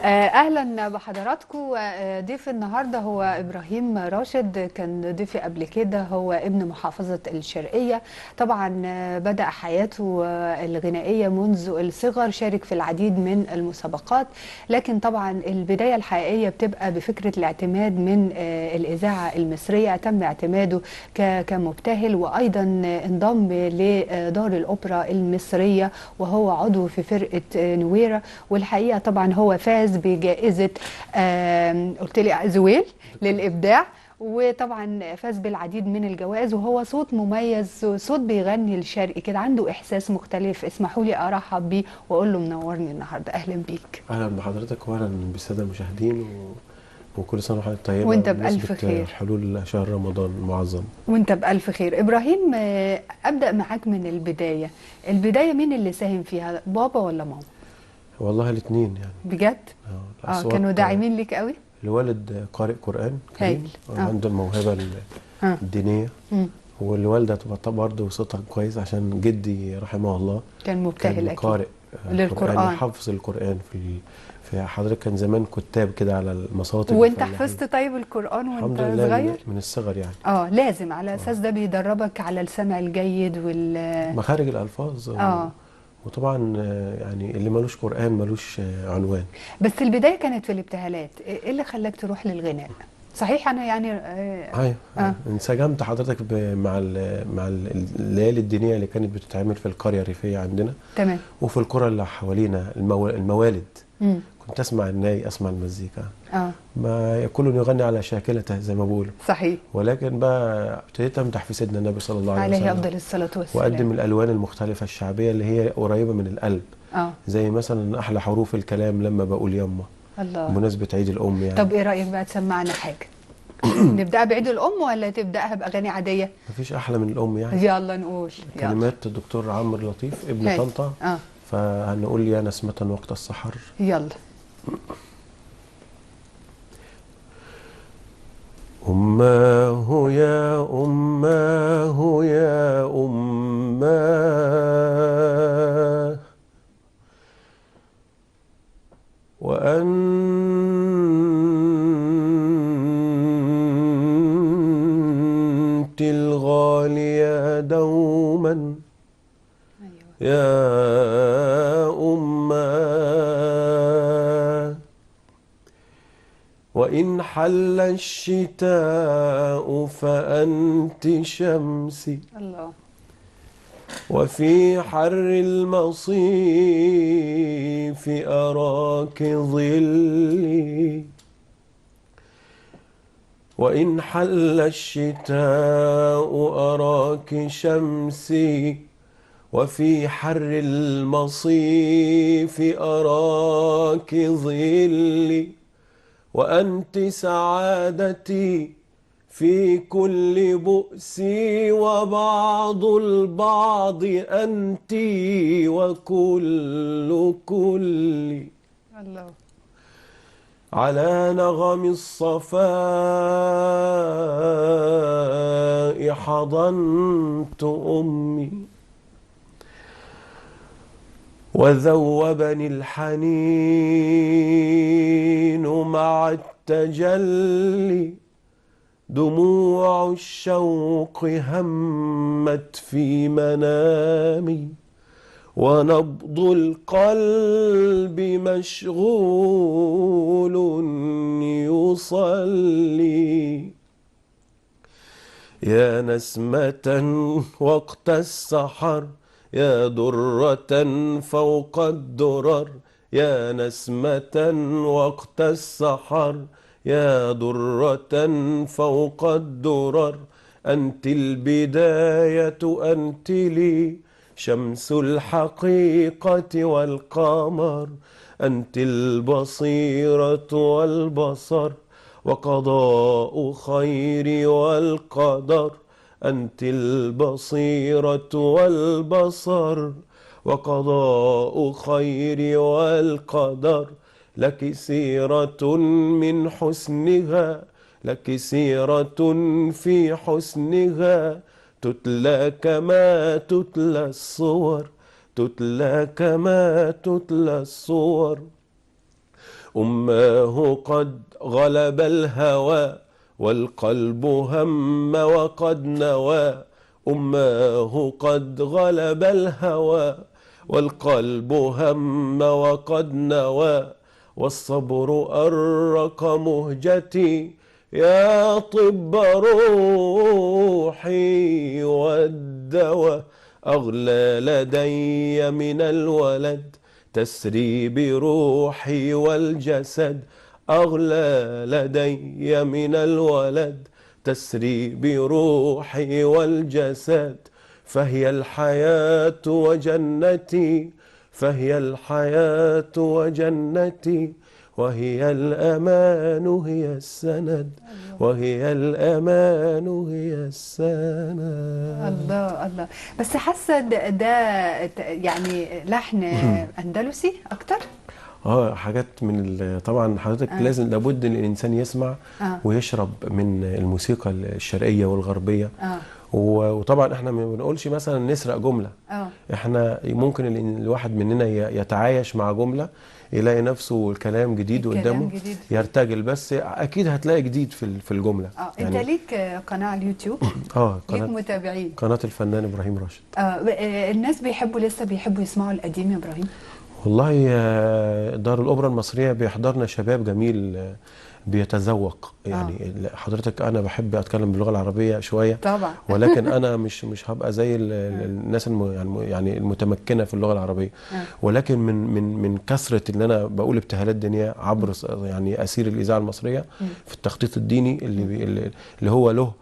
اهلا بحضراتكم. ضيف النهارده هو ابراهيم راشد، كان ضيفي قبل كده، هو ابن محافظه الشرقيه. طبعا بدأ حياته الغنائيه منذ الصغر، شارك في العديد من المسابقات، لكن طبعا البدايه الحقيقيه بتبقى بفكره الاعتماد من الاذاعه المصريه. تم اعتماده كمبتهل، وايضا انضم لدار الاوبرا المصريه وهو عضو في فرقه نويرة. والحقيقه طبعا هو فاز بجائزه قلت لي زويل للابداع، وطبعا فاز بالعديد من الجوائز، وهو صوت مميز، صوت بيغني الشرقي كده، عنده احساس مختلف. اسمحوا لي ارحب بيه واقول له منورني النهارده. اهلا بيك. اهلا بحضرتك واهلا بالساده المشاهدين وكل سنه وحضرتك طيبه وانت بألف بمناسبه خير. حلول شهر رمضان المعظم. وانت بألف خير ابراهيم. ابدأ معاك من البدايه. البدايه مين اللي ساهم فيها، بابا ولا ماما؟ والله الاثنين يعني. بجد؟ الاصوات. كانوا داعمين ليك قوي. الوالد قارئ قران هايل. كريم عنده الموهبه اه. الدينيه، مم. والوالده تبقى برضه صوتها كويس عشان جدي رحمه الله كان مبتهل كان اكيد قارئ قرآن، للقرآن. حافظ القرآن في حضرتك. كان زمان كتاب كده على المصاطب وانت الفلاحين. حفظت طيب القرآن الحمد وانت لله صغير؟ من الصغر يعني. لازم، على اساس ده بيدربك على السمع الجيد مخارج الألفاظ اه. وطبعا يعني اللي ملوش قرآن ملوش عنوان. بس البداية كانت في الابتهالات، ايه اللي خلاك تروح للغناء؟ صحيح انا يعني ايوه انسجمت حضرتك مع الليالي الدينيه اللي كانت بتتعمل في القريه الريفيه عندنا، تمام. وفي القرى اللي حوالينا الموالد. مم. كنت اسمع الناي، اسمع المزيكا، اه. ما كل يغني على شاكلته زي ما بيقولوا. صحيح. ولكن بقى ابتديت امدح في سيدنا النبي صلى الله عليه عليه وسلم، افضل الصلاة والسلام. واقدم الالوان المختلفه الشعبيه اللي هي قريبه من القلب. اه. زي مثلا احلى حروف الكلام لما بقول يما، الله. بمناسبه عيد الام يعني. طب ايه رأيك بقى تسمعنا حاجة؟ نبدأها بعيد الأم ولا تبدأها بأغاني عادية؟ مفيش احلى من الام يعني. يلا نقول. يلا. كلمات الدكتور عمرو لطيف ابن هاي. طنطا. فهنقول يا نسمة وقت السحر. يلا. أماه يا أماه يا أماه، وأنت الغالية دوما يا أماه، وإن حل الشتاء فأنت شمسي، الله. وفي حر المصيف أراك ظلي، وإن حل الشتاء أراك شمسي، وفي حر المصيف أراك ظلي، وأنت سعادتي في كل بؤسي، وبعض البعض أنت وكل كلي، الله. على نغم الصفاء حضنت أمي، وذوبني الحنين مع التجلي، دموع الشوق همت في منامي، ونبض القلب مشغول يصلي، يا نسمة وقت السحر، يا درة فوق الدرر، يا نسمة وقت السحر، يا درة فوق الدرر، أنت البداية أنت لي شمس الحقيقة والقمر، أنت البصيرة والبصر، وقضاء خير والقدر، أنت البصيرة والبصر، وقضاء خير والقدر، لك سيرة من حسنها، لك سيرة في حسنها، تتلى كما تتلى الصور، تتلى كما تتلى الصور، أماه قد غلب الهوى والقلب هم وقد نوى. أماه قد غلب الهوى والقلب هم وقد نوى. والصبر أرق مهجتي يا طب روحي والدواء. أغلى لدي من الولد تسري بروحي والجسد. أغلى لدي من الولد تسري بروحي والجسد. فهي الحياة وجنتي، فهي الحياة وجنتي، وهي الأمان هي السند، وهي الأمان هي السند. الله الله. بس حاسه ده يعني لحن اندلسي اكتر. حاجات من طبعا حضرتك لازم لابد ان الانسان يسمع ويشرب من الموسيقى الشرقيه والغربيه. وطبعا احنا ما بنقولش مثلا نسرق جمله. احنا ممكن الواحد مننا يتعايش مع جمله يلاقي نفسه الكلام جديد قدامه يرتجل، بس اكيد هتلاقي جديد في الجمله. يعني انت ليك قناه على اليوتيوب؟ ليك متابعين؟ قناه الفنان ابراهيم راشد. الناس لسه بيحبوا يسمعوا القديم يا ابراهيم؟ والله دار الأوبرا المصرية بيحضرنا شباب جميل بيتذوق. يعني حضرتك أنا بحب أتكلم باللغة العربية شوية طبعا، ولكن أنا مش هبقى زي الناس يعني المتمكنة في اللغة العربية. ولكن من كثرة إن أنا بقول ابتهالات دينية عبر يعني أسير الإذاعة المصرية في التخطيط الديني اللي هو له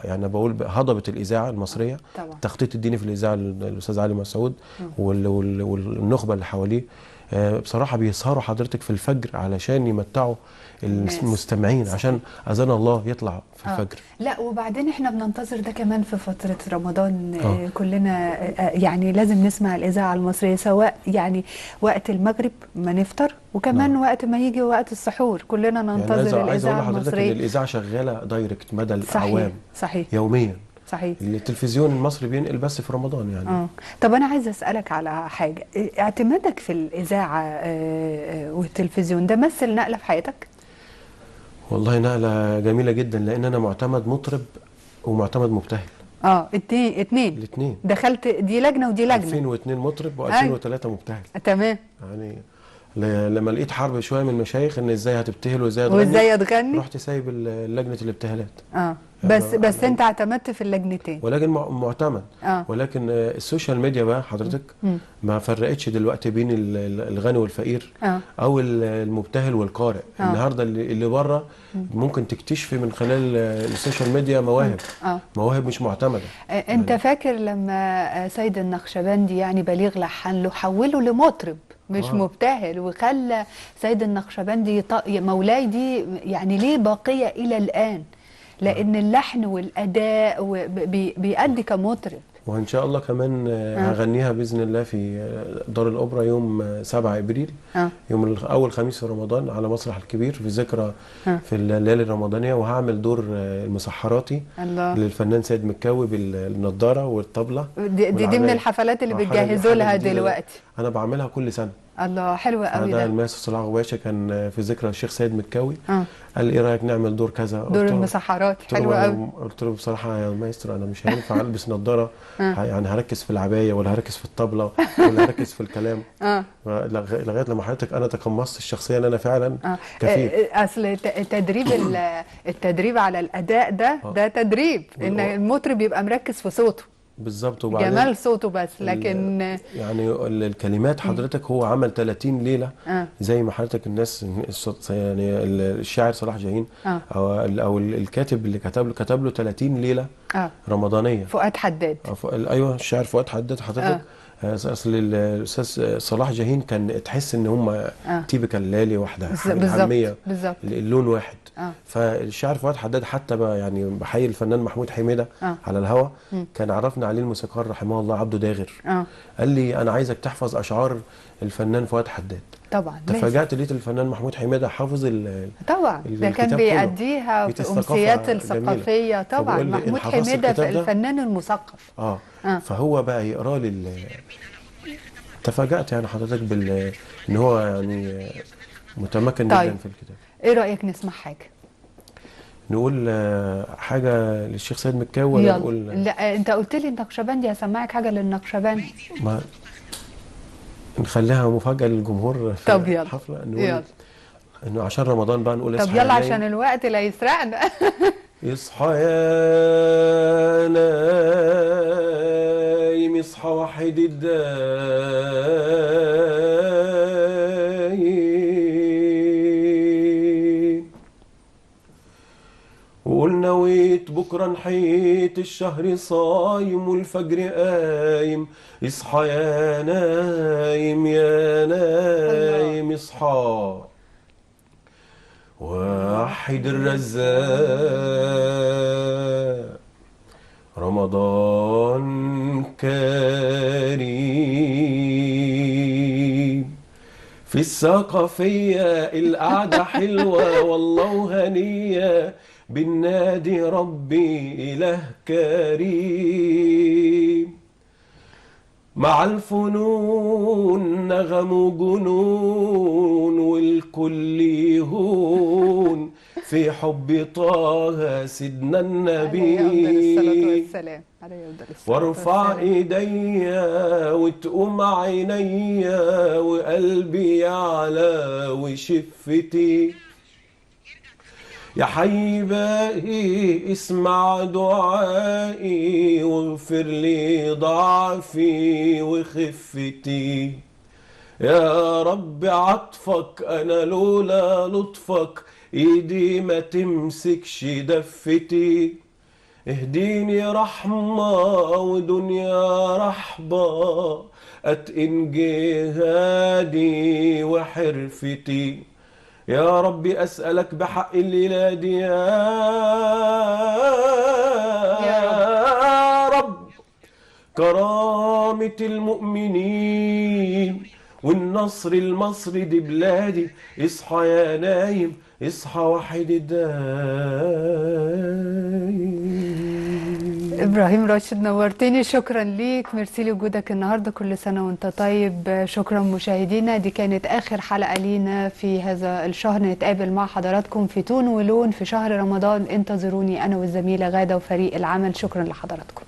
يعني بقول هضبة الإذاعة المصرية. طبعا. التخطيط الديني في الإذاعة الأستاذ علي مسعود والنخبة اللي حواليه بصراحة بيسهروا حضرتك في الفجر علشان يمتعوا المستمعين، عشان أذان الله يطلع في الفجر. لا وبعدين احنا بننتظر ده كمان في فترة رمضان. كلنا يعني لازم نسمع الإذاعة المصرية، سواء يعني وقت المغرب ما نفطر وكمان وقت ما يجي وقت السحور كلنا ننتظر يعني عايز أقول الإذاعة لحضرتك المصرية. إن الإذاعة شغالة دايركت مدى الأعوام. صحيح يوميا. صحيح. التلفزيون المصري بينقل بس في رمضان يعني. طب أنا عايزة أسألك على حاجة، اعتمادك في الإذاعة والتلفزيون ده مثل نقلة في حياتك؟ والله نقلة جميلة جدا، لأن أنا معتمد مطرب ومعتمد مبتهل. اتنين الاثنين دخلت، دي لجنة ودي لجنة. 2002 مطرب و2003 مبتهل. تمام. يعني لما لقيت حرب شويه من المشايخ ان ازاي هتبتهل وازاي هتغني رحت سايب لجنه الابتهالات. بس انت اعتمدت في اللجنتين. ولكن معتمد. ولكن السوشيال ميديا بقى حضرتك ما فرقتش دلوقتي بين الغني والفقير او المبتهل والقارئ. النهارده اللي بره ممكن تكتشفي من خلال السوشيال ميديا مواهب مش معتمده. انت فاكر لما سيد النقشبندي يعني بليغ لحن له حوله لمطرب مش مبتهل، وخلى سيد النقشبندي مولاي دي يعني ليه باقيه الى الان؟ لان اللحن والاداء بيأدي كمطرب. وان شاء الله كمان هغنيها باذن الله في دار الاوبرا يوم 7 ابريل. يوم اول خميس في رمضان على مسرح الكبير في ذكرى في الليالي الرمضانيه، وهعمل دور المسحراتي للفنان سيد مكاوي بالنضاره والطبله. دي من الحفلات اللي بتجهزوا لها دلوقتي؟ انا بعملها كل سنه. الله، حلوه قوي. ده الماستر صلاح غباشة كان في ذكرى الشيخ سيد مكاوي. قال ايه رايك نعمل دور كذا؟ دور المسحرات حلوه قوي. قلت له بصراحه يا مايسترو انا مش هينفع البس نضاره. يعني هركز في العبايه ولا هركز في الطبله ولا هركز في الكلام. لغايه لما حضرتك انا تقمصت الشخصيه اللي انا فعلا كفيف. اصل التدريب على الاداء ده تدريب ان المطرب يبقى مركز في صوته بالظبط، وبعدين جمال صوته بس. لكن يعني الكلمات حضرتك هو عمل 30 ليله زي ما حضرتك الناس يعني الشاعر صلاح جاهين او الكاتب اللي كتب له 30 ليله رمضانيه. فؤاد حداد. ايوه الشاعر فؤاد حداد حضرتك. اصل الاستاذ صلاح جاهين كان تحس ان هم تيبيكال ليالي واحده بالظبط اللون واحد. فالشاعر فؤاد حداد حتى يعني بحيي الفنان محمود حميده على الهوا كان عرفنا عليه الموسيقار رحمه الله عبده داغر. قال لي انا عايزك تحفظ اشعار الفنان فؤاد حداد. طبعا تفاجأت لقيت الفنان محمود حميده حافظ طبعا ده كان بيأديها في الأمسيات الثقافيه. طبعا محمود حميده في الفنان المثقف. فهو بقى يقرا لي تفاجأت يعني حضرتك ان هو يعني متمكن طيب. جدا في الكتاب. ايه رأيك نسمع حاجة؟ نقول حاجة للشيخ سيد مكاوي ولا يلا. نقول؟ لا انت قلت لي النقشبندي، هسمعك حاجة للنقشبندي. ما نخليها مفاجأة للجمهور في طب يلا. الحفلة. نقول يلا. انه عشان رمضان بقى نقول طب اصحى يلا يا عشان نايم. الوقت لا يسرقنا. اصحى يا نايم، اصحى وحد الدايم، وقول نويت بكرة نحيت الشهر صايم والفجر قايم. اصحى يا نايم يا نايم اصحى، وحد الرزاق رمضان كريم. في الثقافية القعدة حلوة والله وهنية، بالنادي ربي إله كريم. مع الفنون نغم وجنون والكل يهون، في حب طه سيدنا عليه أفضل الصلاة النبي. والسلام. عليه أفضل الصلاة وارفع والسلام. ايديا وتقوم عينيا وقلبي يعلى وشفتي. يا حي باقي اسمع دعائي واغفر لي ضعفي وخفتي. يا رب عطفك انا لولا لطفك ايدي ما تمسكش دفتي. اهديني رحمة ودنيا رحبة، اتقن جهادي وحرفتي. يا ربي أسألك بحق الليلة دي يا رب كرامة المؤمنين والنصر المصري دي بلادي. اصحى يا نايم اصحى وحد الدايم. إبراهيم راشد نورتني، شكرا ليك، ميرسي لوجودك النهارده، كل سنة وانت طيب. شكرا مشاهدينا، دي كانت آخر حلقة لينا في هذا الشهر. نتقابل مع حضراتكم في تون ولون في شهر رمضان. انتظروني أنا والزميلة غادة وفريق العمل. شكرا لحضراتكم.